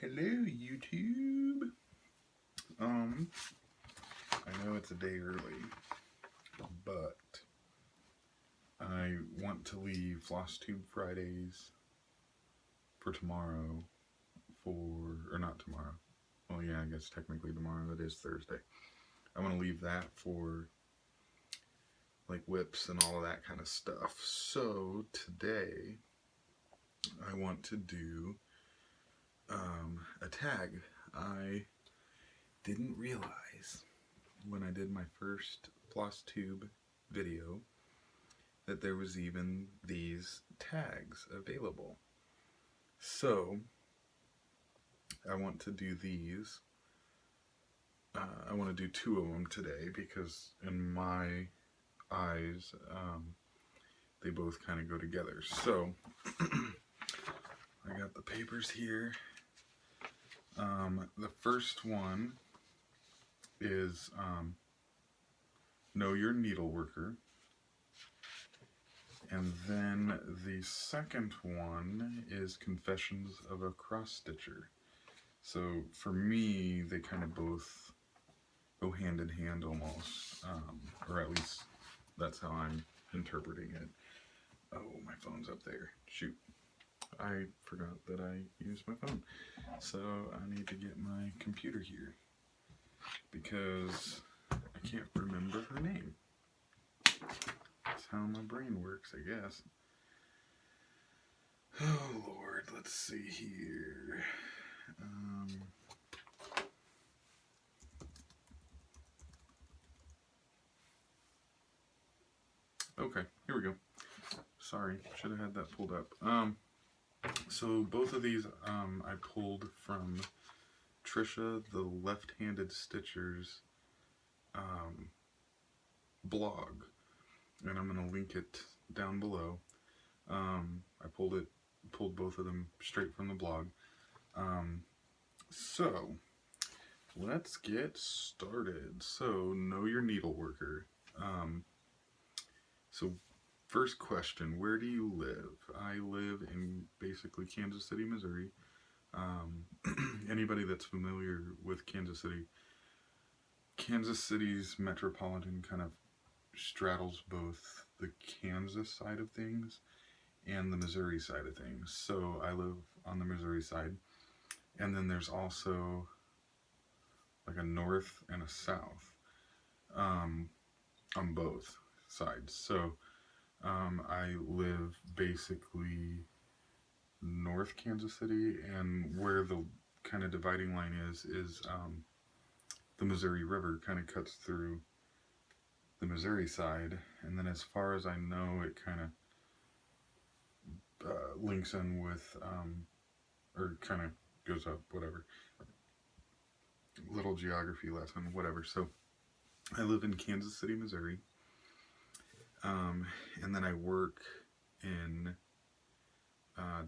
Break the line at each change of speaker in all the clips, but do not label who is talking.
Hello, YouTube. I know it's a day early, but I want to leave Flosstube Fridays for tomorrow or not tomorrow. Well, yeah, I guess technically tomorrow, it is Thursday. I want to leave that for like whips and all of that kind of stuff. So today I want to do a tag. I didn't realize when I did my first Flosstube video that there was even these tags available. So I want to do these. I want to do two of them today because in my eyes they both kind of go together. So I got the papers here. The first one is Know Your Needle Worker. And then the second one is Confessions of a Cross Stitcher. So for me, they kind of both go hand in hand almost, or at least that's how I'm interpreting it. Oh, my phone's up there. Shoot. I forgot that I used my phone. So I need to get my computer here because I can't remember her name. That's how my brain works, I guess. Oh, Lord, let's see here. Okay, here we go. Sorry, should have had that pulled up. So both of these I pulled from Tricia, the Left-Handed Stitchers blog, and I'm gonna link it down below. I pulled both of them straight from the blog. So let's get started. So Know Your Needle Worker. So first question, where do you live? I live in basically Kansas City, Missouri. Anybody that's familiar with Kansas City's metropolitan kind of straddles both the Kansas side of things and the Missouri side of things. So I live on the Missouri side. And then there's also like a north and a south on both sides. So I live basically north Kansas City, and where the kind of dividing line is the Missouri River kind of cuts through the Missouri side, and then as far as I know, it kind of links in with or kind of goes up, whatever. Little geography lesson, whatever. So I live in Kansas City, Missouri. And then I work in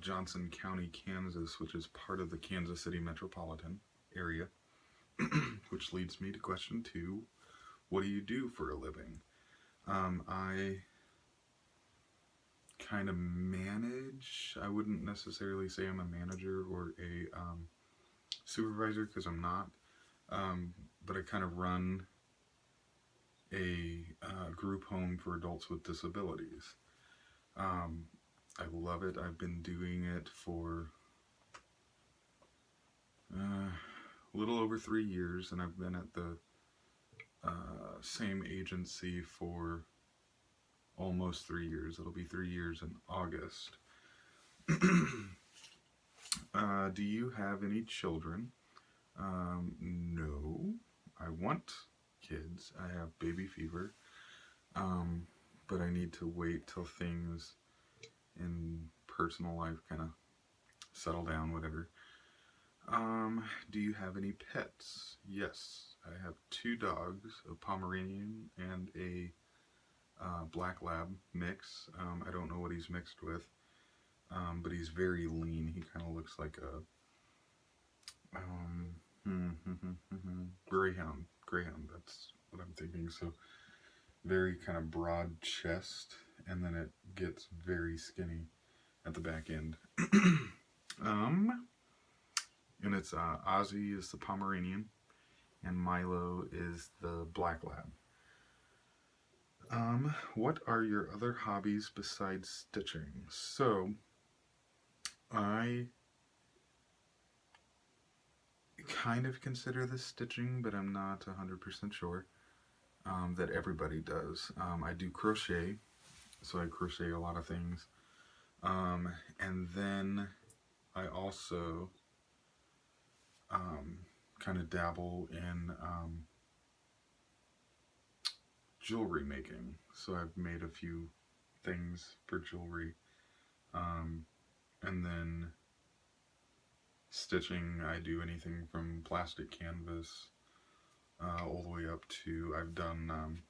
Johnson County, Kansas, which is part of the Kansas City metropolitan area, which leads me to question 2. What do you do for a living? I kind of manage. I wouldn't necessarily say I'm a manager or a supervisor, because I'm not. But I kind of run a group home for adults with disabilities. I love it. I've been doing it for a little over 3 years, and I've been at the same agency for almost 3 years. It'll be 3 years in August. Do you have any children? No. I want kids. I have baby fever. But I need to wait till things in personal life kind of settle down, whatever. Do you have any pets? Yes. I have 2 dogs, a Pomeranian and a black lab mix. I don't know what he's mixed with, but he's very lean. He kind of looks like a Greyhound, that's what I'm thinking. So very kind of broad chest, and then it gets very skinny at the back end. And it's Ozzy is the Pomeranian, and Milo is the Black Lab. What are your other hobbies besides stitching? So, I kind of consider this stitching, but I'm not 100% sure that everybody does. I do crochet, so I crochet a lot of things. And then I also kind of dabble in jewelry making. So I've made a few things for jewelry. And then stitching, I do anything from plastic canvas all the way up to, I've done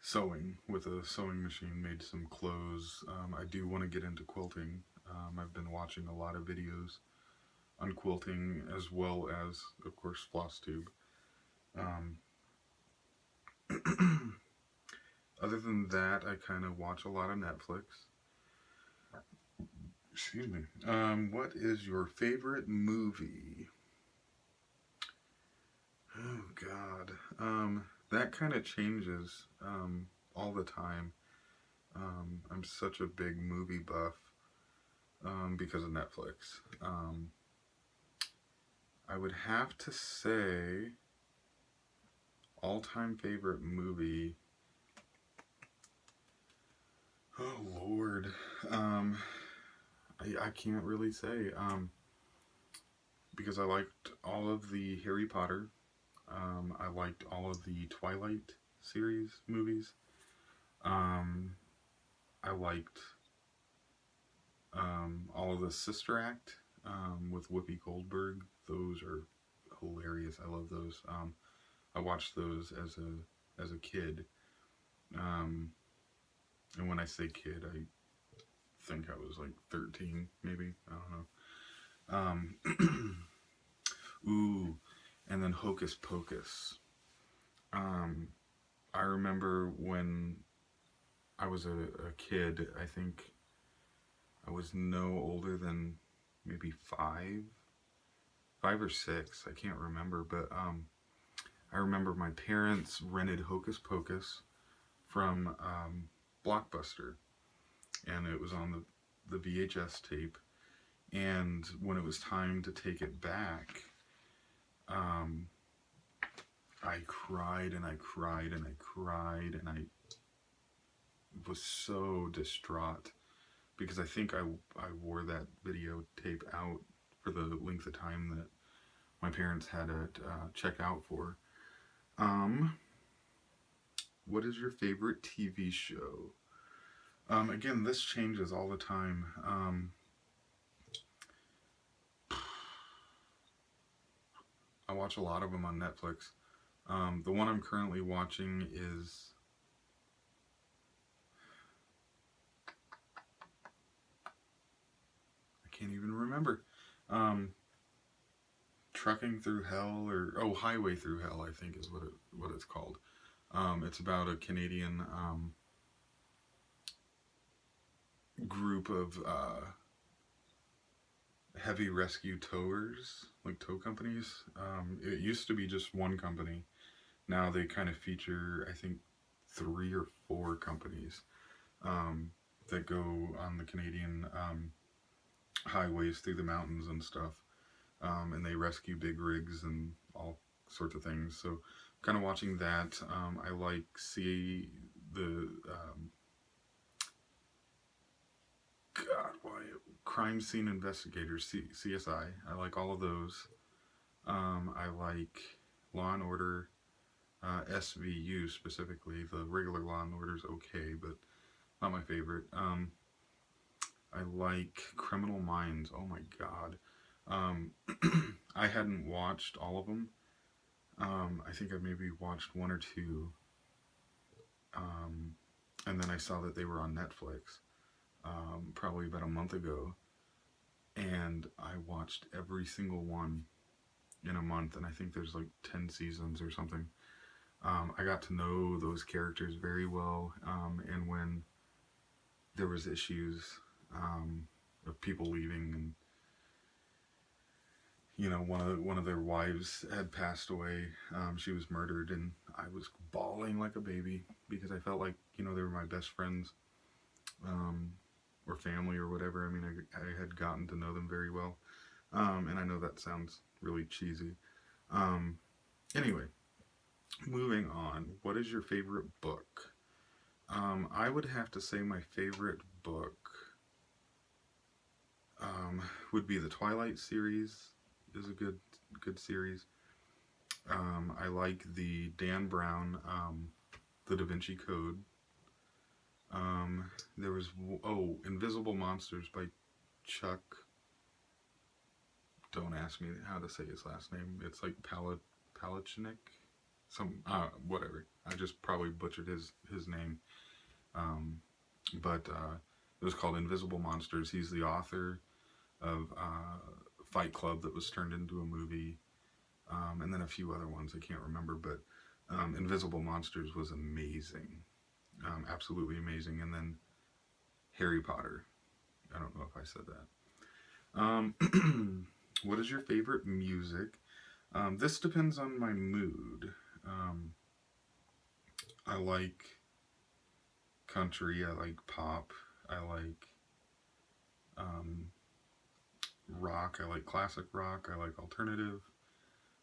sewing with a sewing machine, made some clothes. I do want to get into quilting. I've been watching a lot of videos on quilting, as well as, of course, Flosstube. Other than that, I kind of watch a lot of Netflix. Excuse me. What is your favorite movie? Oh, God. That kind of changes all the time. I'm such a big movie buff because of Netflix. I would have to say all-time favorite movie. Oh, Lord. I can't really say. Because I liked all of the Harry Potter. I liked all of the Twilight series movies. I liked all of the Sister Act with Whoopi Goldberg. Those are hilarious. I love those. I watched those as a kid. And when I say kid, I think I was like 13, maybe. I don't know. Ooh, and then Hocus Pocus. I remember when I was a kid, I think I was no older than maybe 5 or 6, I can't remember, but I remember my parents rented Hocus Pocus from Blockbuster, and it was on the VHS tape, and when it was time to take it back, I cried and I cried and I cried, and I was so distraught because I think I wore that videotape out for the length of time that my parents had it check out for. What is your favorite TV show? Again, this changes all the time. I watch a lot of them on Netflix. The one I'm currently watching is I can't even remember. Trucking Through Hell, or Highway Through Hell, I think is what it's called. It's about a Canadian group of heavy rescue towers, like tow companies. It used to be just one company. Now they kind of feature, I think, 3 or 4 companies that go on the Canadian highways through the mountains and stuff. And they rescue big rigs and all sorts of things. So, kind of watching that. I like the crime scene investigators, CSI. I like all of those. I like Law and Order, SVU specifically. The regular Law and Order is okay, but not my favorite. I like Criminal Minds. Oh my god. I hadn't watched all of them. I think I maybe watched 1 or 2. And then I saw that they were on Netflix probably about a month ago. And I watched every single one in a month. And I think there's like 10 seasons or something. I got to know those characters very well. And when there was issues of people leaving and one of their wives had passed away. She was murdered, and I was bawling like a baby because I felt like, they were my best friends, or family or whatever. I mean, I had gotten to know them very well. And I know that sounds really cheesy. Anyway, moving on. What is your favorite book? I would have to say my favorite book would be the Twilight series. Is a good series. I like the Dan Brown, The Da Vinci Code. There was Invisible Monsters by Chuck. Don't ask me how to say his last name. It's like Palachnik, whatever. I just probably butchered his name. But it was called Invisible Monsters. He's the author of Fight Club that was turned into a movie, and then a few other ones I can't remember. But Invisible Monsters was amazing, absolutely amazing. And then Harry Potter. I don't know if I said that. What is your favorite music? This depends on my mood. I like country, I like pop, I like rock, I like classic rock, I like alternative,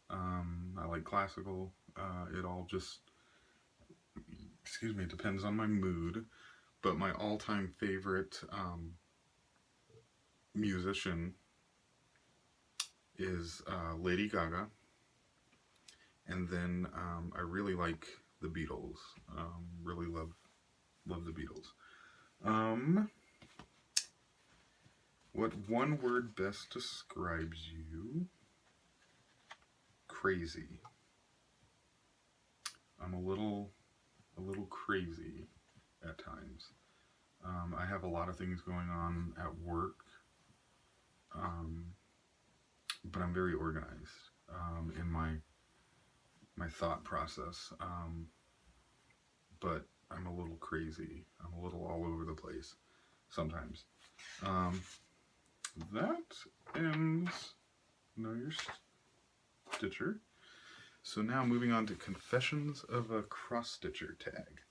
I like classical. It all just, depends on my mood. But my all-time favorite musician is Lady Gaga. And then I really like the Beatles. Really love the Beatles. What one word best describes you? Crazy. I'm a little crazy at times. I have a lot of things going on at work, but I'm very organized in my thought process. But I'm a little crazy. I'm a little all over the place sometimes. That ends Know Your Stitcher. So now moving on to Confessions of a Cross-Stitcher tag.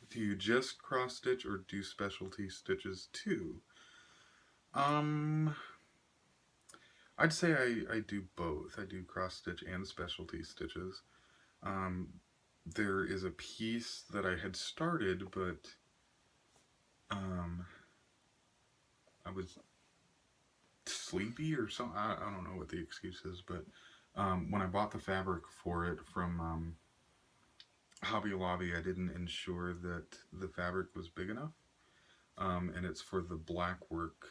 Do you just cross-stitch or do specialty stitches too? I'd say I do both. I do cross-stitch and specialty stitches. There is a piece that I had started, but I was sleepy or something. I don't know what the excuse is, but when I bought the fabric for it from Hobby Lobby, I didn't ensure that the fabric was big enough, and it's for the black work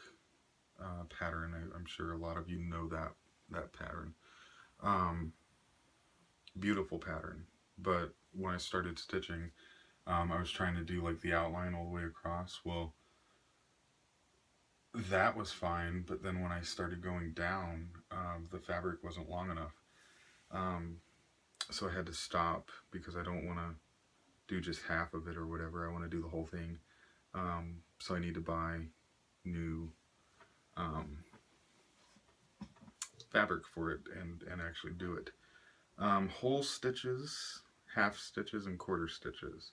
pattern. I'm sure a lot of you know that pattern. Beautiful pattern, but when I started stitching, I was trying to do like the outline all the way across. Well, that was fine, but then when I started going down, the fabric wasn't long enough. So I had to stop because I don't want to do just half of it or whatever. I want to do the whole thing. So I need to buy new fabric for it and actually do it. Whole stitches, half stitches, and quarter stitches.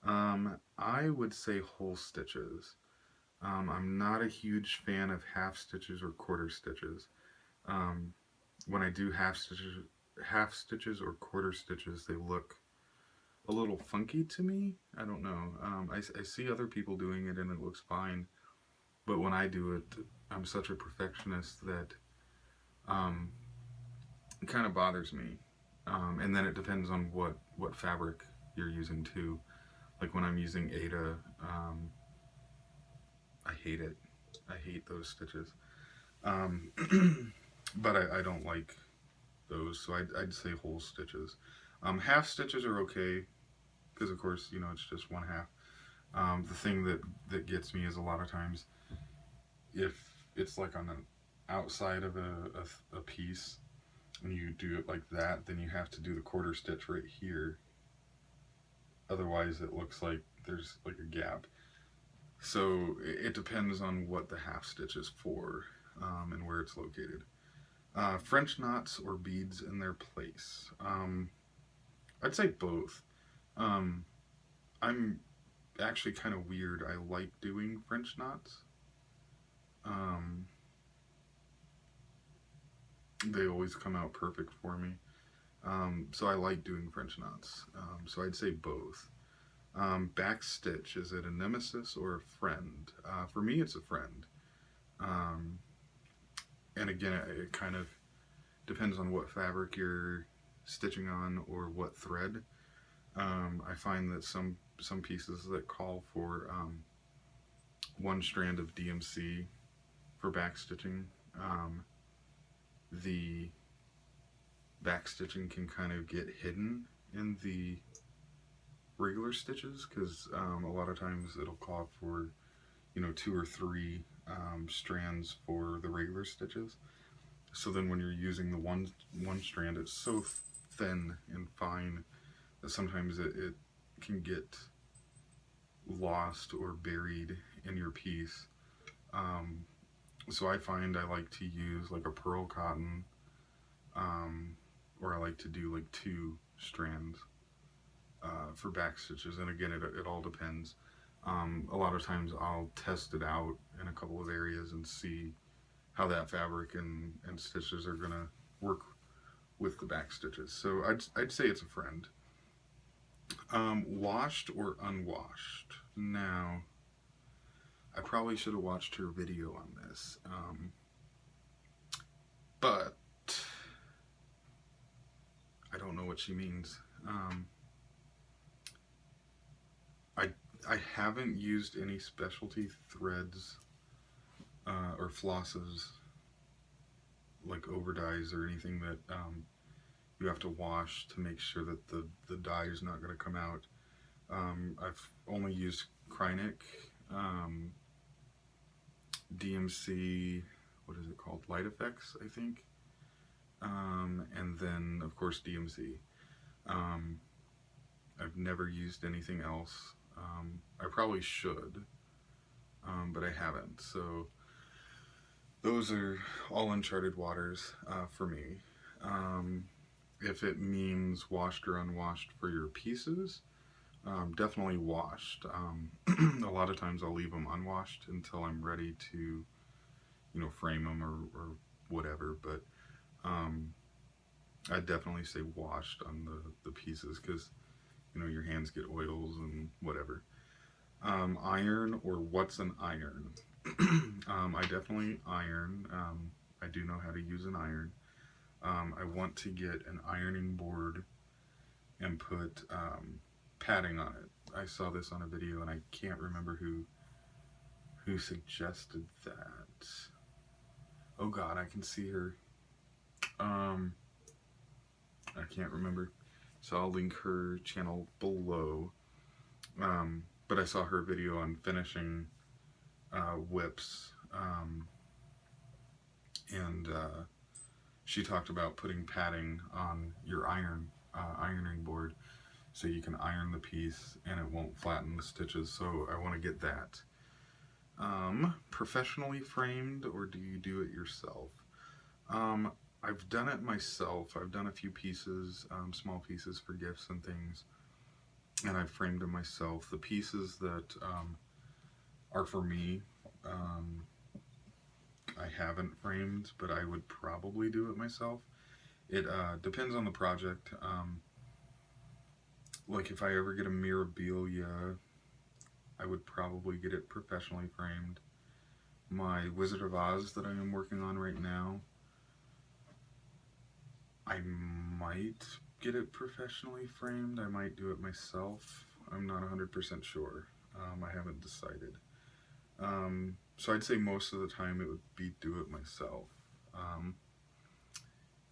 I would say whole stitches. I'm not a huge fan of half stitches or quarter stitches. When I do half stitches or quarter stitches, they look a little funky to me. I don't know. I see other people doing it and it looks fine, but when I do it, I'm such a perfectionist that it kind of bothers me. And then it depends on what fabric you're using too. Like when I'm using Ada, I hate it. I hate those stitches. But I don't like those, so I'd say whole stitches. Half stitches are okay, because of course, it's just one half. The thing that gets me is a lot of times, if it's like on the outside of a piece, and you do it like that, then you have to do the quarter stitch right here. Otherwise, it looks like there's like a gap. So it depends on what the half stitch is for. and where it's located. French knots or beads in their place. I'd say both. Um, I'm actually kind of weird. I like doing French knots. They always come out perfect for me. So I like doing French knots. So I'd say both. Back stitch, is it a nemesis or a friend? For me, it's a friend. And again, it kind of depends on what fabric you're stitching on or what thread. I find that some pieces that call for one strand of DMC for back stitching, the back stitching can kind of get hidden in the regular stitches, because a lot of times it'll call for, you know, 2 or 3 strands for the regular stitches. So then when you're using the one strand, it's so thin and fine that sometimes it can get lost or buried in your piece. So I find I like to use like a pearl cotton, or I like to do like 2 strands for back stitches. And again, it all depends. A lot of times I'll test it out in a couple of areas and see how that fabric and stitches are gonna work with the back stitches. So I'd say it's a friend. Washed or unwashed? Now, I probably should have watched her video on this, but I don't know what she means. I haven't used any specialty threads or flosses like overdyes or anything that you have to wash to make sure that the dye is not going to come out. I've only used Krynic, DMC, what is it called? Light Effects, I think. And then, of course, DMC. I've never used anything else. I probably should, but I haven't. So those are all uncharted waters for me. If it means washed or unwashed for your pieces, definitely washed. A lot of times I'll leave them unwashed until I'm ready to, you know, frame them or whatever. But I'd definitely say washed on the pieces, because, you know, your hands get oils and whatever. Iron, or what's an iron? I definitely iron. I do know how to use an iron. I want to get an ironing board and put padding on it. I saw this on a video and I can't remember who suggested that. Oh God, I can see her. I can't remember. So I'll link her channel below. But I saw her video on finishing whips, and she talked about putting padding on your ironing board so you can iron the piece and it won't flatten the stitches. So I want to get that. Professionally framed, or do you do it yourself? I've done it myself. I've done a few pieces, small pieces for gifts and things, and I've framed them myself. The pieces that are for me, I haven't framed, but I would probably do it myself. It depends on the project. Like if I ever get a Mirabilia, I would probably get it professionally framed. My Wizard of Oz that I am working on right now, I might get it professionally framed. I might do it myself. I'm not 100% sure. I haven't decided. So I'd say most of the time it would be do it myself.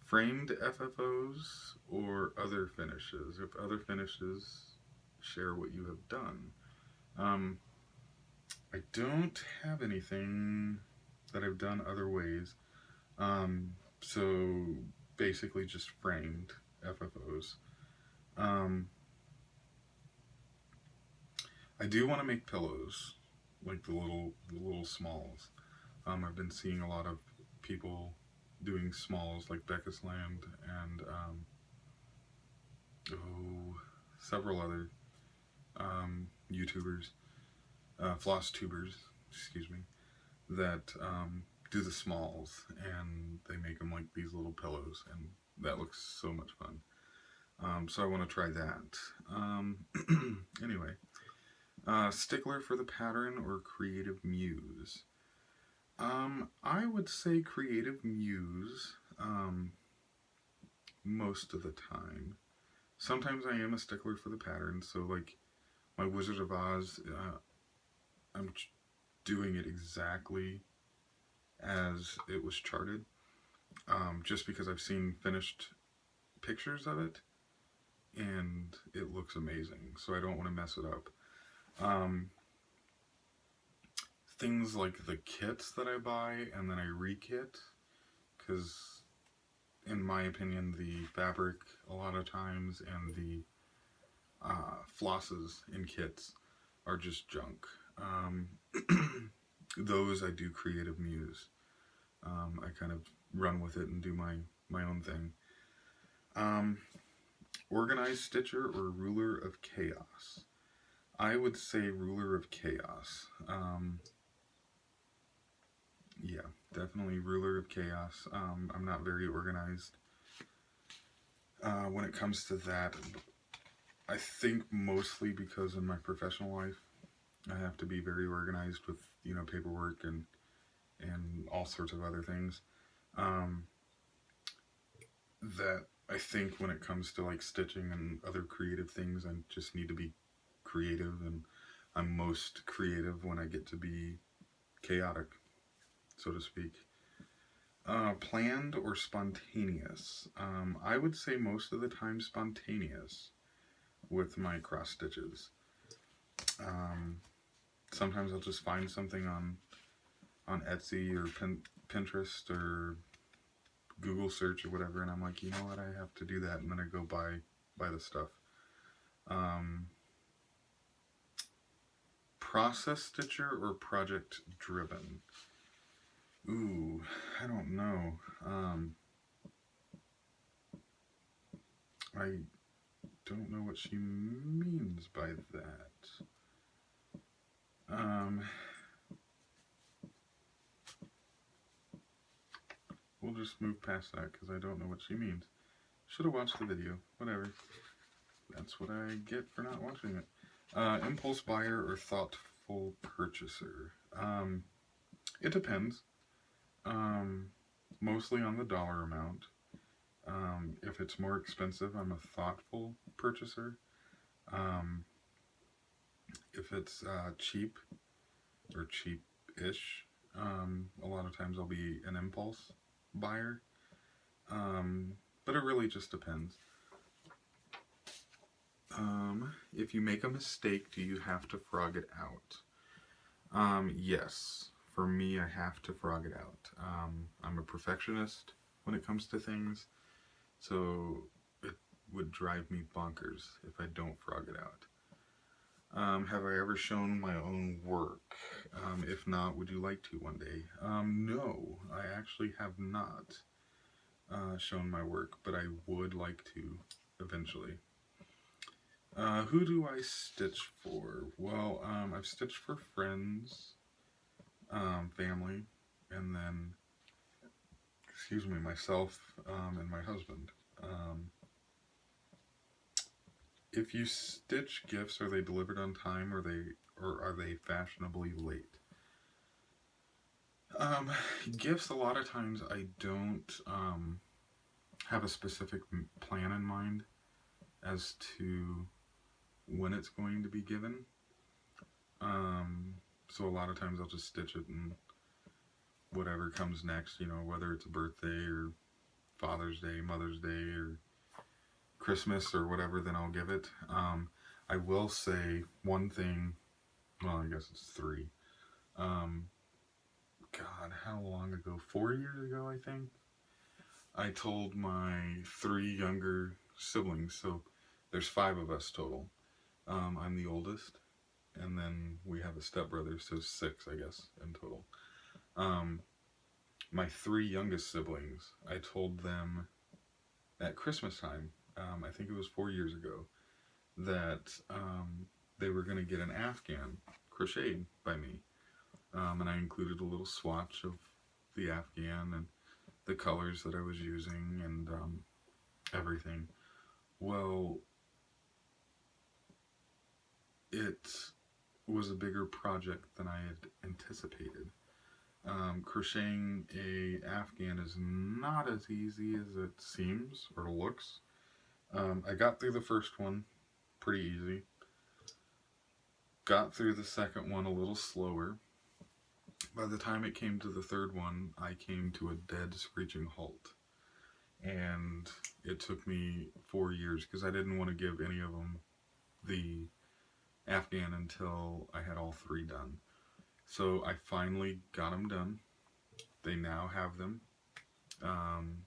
Framed FFOs or other finishes? If other finishes, share what you have done. I don't have anything that I've done other ways. So basically just framed FFOs. I do want to make pillows, like the little smalls. I've been seeing a lot of people doing smalls like Becca's Land and several other YouTubers, Flosstubers, excuse me, that do the smalls, and they make them like these little pillows, and that looks so much fun. So I want to try that. Anyway, stickler for the pattern or creative muse? I would say creative muse most of the time. Sometimes I am a stickler for the pattern, so like my Wizard of Oz, I'm doing it exactly as it was charted, just because I've seen finished pictures of it and it looks amazing, so I don't want to mess it up. Things like the kits that I buy and then I re-kit, because in my opinion the fabric a lot of times and the flosses in kits are just junk. Those I do creative muse. I kind of run with it and do my own thing. Organized stitcher or ruler of chaos? I would say ruler of chaos. Yeah, definitely ruler of chaos. I'm not very organized when it comes to that. I think mostly because in my professional life I have to be very organized with, you know, paperwork and all sorts of other things. That I think when it comes to like stitching and other creative things, I just need to be creative, and I'm most creative when I get to be chaotic, so to speak. Planned or spontaneous? I would say most of the time spontaneous with my cross stitches. Sometimes I'll just find something on Etsy or Pinterest or Google search or whatever, and I'm like, you know what, I have to do that, and then I go buy the stuff. Process stitcher or project driven? Ooh, I don't know. I don't know what she means by that. We'll just move past that because I don't know what she means. Should have watched the video. Whatever. That's what I get for not watching it. Impulse buyer or thoughtful purchaser? It depends. Mostly on the dollar amount. If it's more expensive, I'm a thoughtful purchaser. If it's cheap or cheap-ish, a lot of times I'll be an impulse buyer. But it really just depends. If you make a mistake, do you have to frog it out? Yes. For me, I have to frog it out. I'm a perfectionist when it comes to things, so it would drive me bonkers if I don't frog it out. Have I ever shown my own work? If not, would you like to one day? No, I actually have not shown my work, but I would like to eventually. Who do I stitch for? Well, I've stitched for friends, family, and then, myself and my husband. If you stitch gifts, are they delivered on time, or are they fashionably late? Gifts, a lot of times I don't have a specific plan in mind as to when it's going to be given. So a lot of times I'll just stitch it and whatever comes next, you know, whether it's a birthday or Father's Day, Mother's Day, or Christmas or whatever, then I'll give it. I will say one thing, well, I guess it's three. God, how long ago? 4 years ago, I think. I told my 3 younger siblings, so there's 5 of us total. I'm the oldest, and then we have a stepbrother, so 6, I guess, in total. my 3 youngest siblings, I told them at Christmas time, I think it was 4 years ago, that they were going to get an Afghan crocheted by me. And I included a little swatch of the Afghan and the colors that I was using and everything. Well, it was a bigger project than I had anticipated. Crocheting a Afghan is not as easy as it seems or looks. I got through the first one pretty easy. Got through the second one a little slower. By the time it came to the third one, I came to a dead screeching halt. And it took me 4 years because I didn't want to give any of them the Afghan until I had all 3 done. So I finally got them done. They now have them. And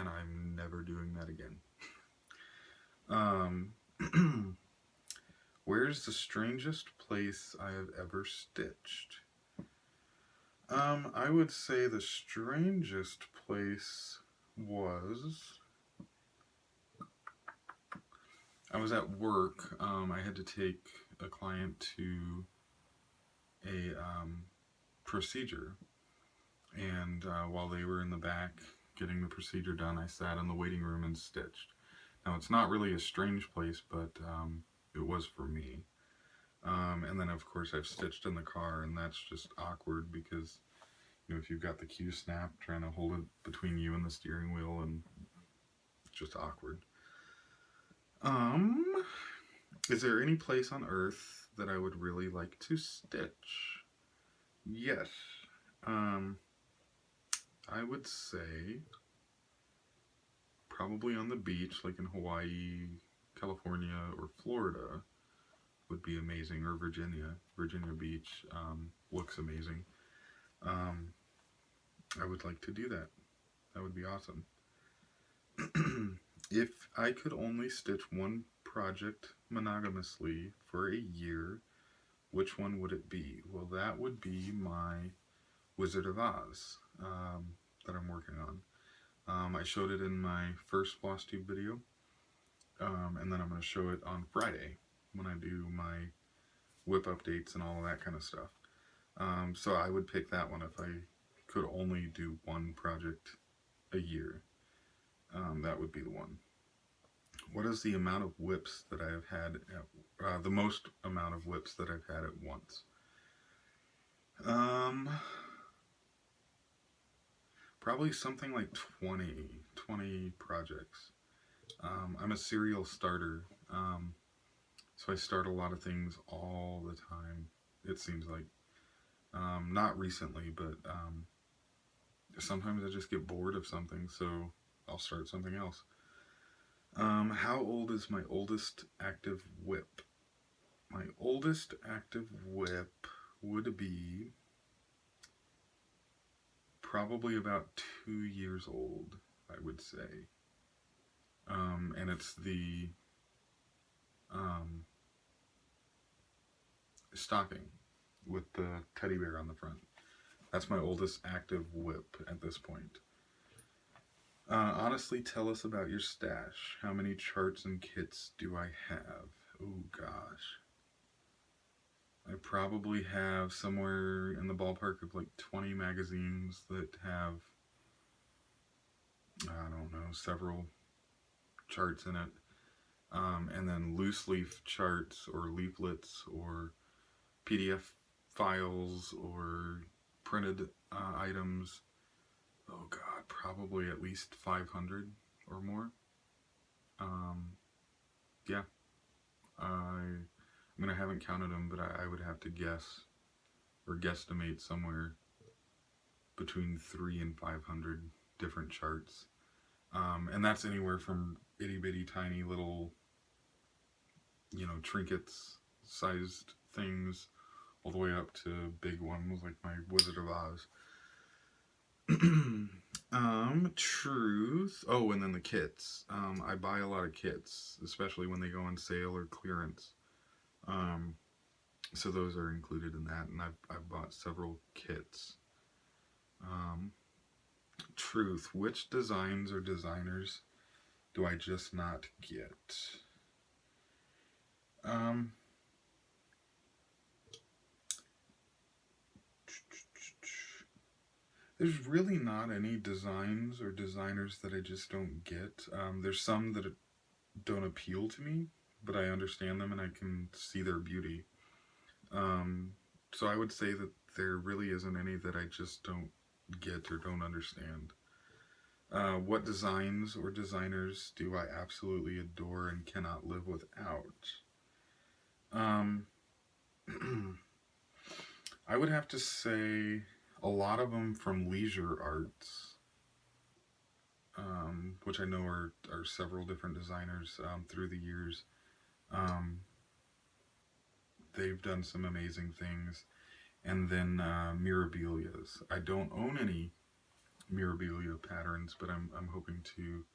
I'm never doing that again. Where's the strangest place I have ever stitched? I would say the strangest place was... I was at work. I had to take a client to a procedure. And while they were in the back getting the procedure done, I sat in the waiting room and stitched. Now, it's not really a strange place, but it was for me. And then, of course, I've stitched in the car, and that's just awkward because, you know, if you've got the cue snap, trying to hold it between you and the steering wheel, and it's just awkward. Is there any place on Earth that I would really like to stitch? Yes. I would say probably on the beach, like in Hawaii, California, or Florida would be amazing, or Virginia. Virginia Beach looks amazing. I would like to do that. That would be awesome. If I could only stitch one project monogamously for a year, which one would it be? Well, that would be my Wizard of Oz that I'm working on. I showed it in my first Flosstube video, and then I'm going to show it on Friday when I do my whip updates and all of that kind of stuff. So I would pick that one if I could only do one project a year. That would be the one. What is the amount of whips that I have had at, the most amount of whips that I've had at once? Probably something like 20 projects. I'm a serial starter, so I start a lot of things all the time, it seems like. Not recently, but sometimes I just get bored of something, so I'll start something else. How old is my oldest active whip? My oldest active whip would be probably about 2 years old, I would say. And it's the stocking with the teddy bear on the front. That's my oldest active whip at this point. Honestly, tell us about your stash. How many charts and kits do I have? Oh gosh. I probably have somewhere in the ballpark of like 20 magazines that have, I don't know, several charts in it. And then loose leaf charts or leaflets or PDF files or printed items. Oh god, probably at least 500 or more. Yeah. I mean, I haven't counted them, but I would have to guess or guesstimate somewhere between 300 and 500 different charts. And that's anywhere from itty bitty tiny little, you know, trinkets sized things all the way up to big ones like my Wizard of Oz. Truth. Oh, and then the kits. I buy a lot of kits, especially when they go on sale or clearance. So those are included in that, and I've bought several kits. Truth. Which designs or designers do I just not get? There's really not any designs or designers that I just don't get. There's some that don't appeal to me, but I understand them and I can see their beauty. So I would say that there really isn't any that I just don't get or don't understand. What designs or designers do I absolutely adore and cannot live without? I would have to say a lot of them from leisure arts, which I know are several different designers through the years. They've done some amazing things. And then Mirabilias. I don't own any Mirabilia patterns, but I'm hoping to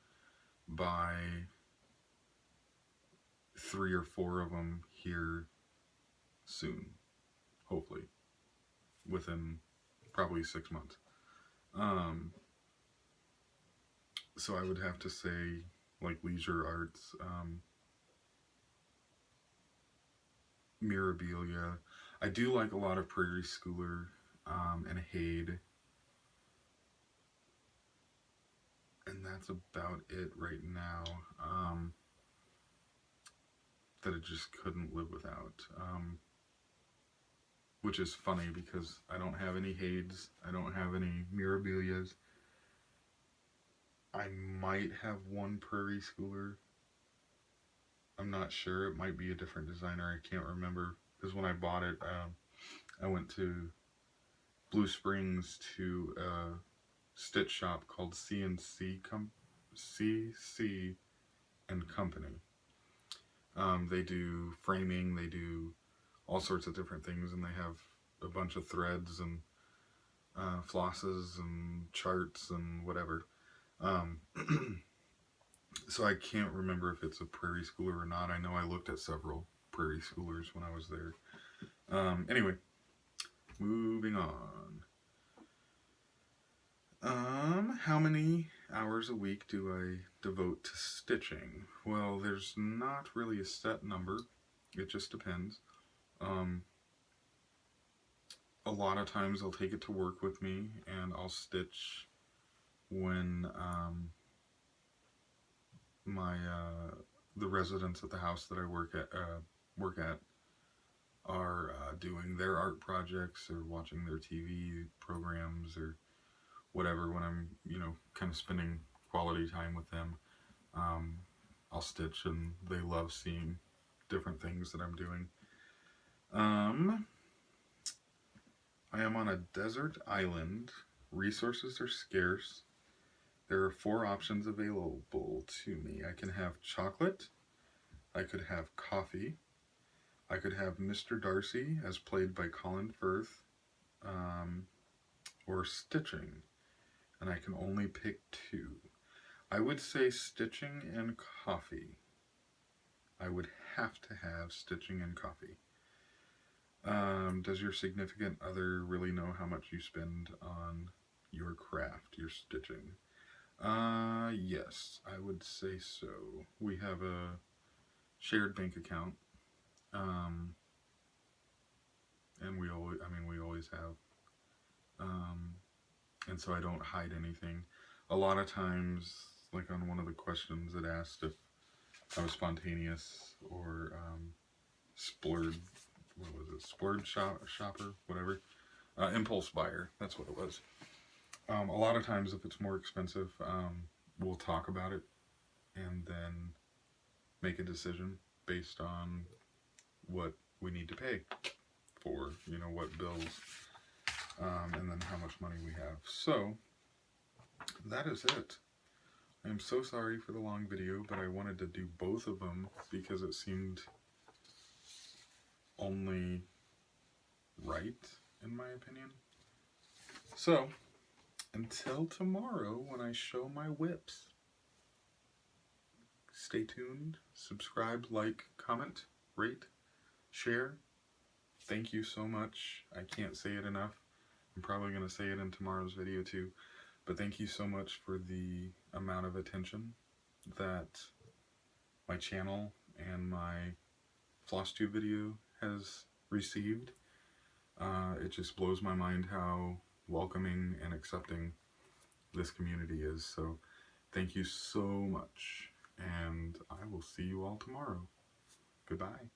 buy 3 or 4 of them here soon, hopefully, within probably 6 months. So I would have to say, like, leisure arts, Mirabilia. I do like a lot of Prairie Schooler and Hade. And that's about it right now. That I just couldn't live without. Which is funny because I don't have any Hades. I don't have any Mirabilias. I might have one Prairie Schooler. I'm not sure. It might be a different designer. I can't remember. Because when I bought it, I went to Blue Springs to a stitch shop called CC and Company. They do framing, they do all sorts of different things, and they have a bunch of threads and flosses and charts and whatever. So I can't remember if it's a Prairie Schooler or not. I know I looked at several Prairie Schoolers when I was there. Anyway, moving on. How many hours a week do I devote to stitching? Well, there's not really a set number. It just depends. A lot of times I'll take it to work with me and I'll stitch when the residents at the house that I work at are doing their art projects or watching their TV programs or whatever. When I'm, kind of spending quality time with them, I'll stitch, and they love seeing different things that I'm doing. I am on a desert island. Resources are scarce. There are 4 options available to me. I can have chocolate. I could have coffee. I could have Mr. Darcy, as played by Colin Firth, or stitching. And I can only pick 2. I would say stitching and coffee. I would have to have stitching and coffee. Does your significant other really know how much you spend on your craft, your stitching? Yes, I would say so. We have a shared bank account, and we always have, and so I don't hide anything. A lot of times, like on one of the questions, it asked if I was spontaneous or splurge. What was it? Splurge shopper, whatever. Impulse buyer. That's what it was. A lot of times, if it's more expensive, we'll talk about it and then make a decision based on what we need to pay for, what bills, and then how much money we have. So, that is it. I am so sorry for the long video, but I wanted to do both of them because it seemed only right, in my opinion. So, until tomorrow when I show my whips, stay tuned, subscribe, like, comment, rate, share. Thank you so much. I can't say it enough. I'm probably going to say it in tomorrow's video too, but thank you so much for the amount of attention that my channel and my Flosstube video has received. It just blows my mind how welcoming and accepting this community is. So thank you so much, and I will see you all tomorrow. Goodbye.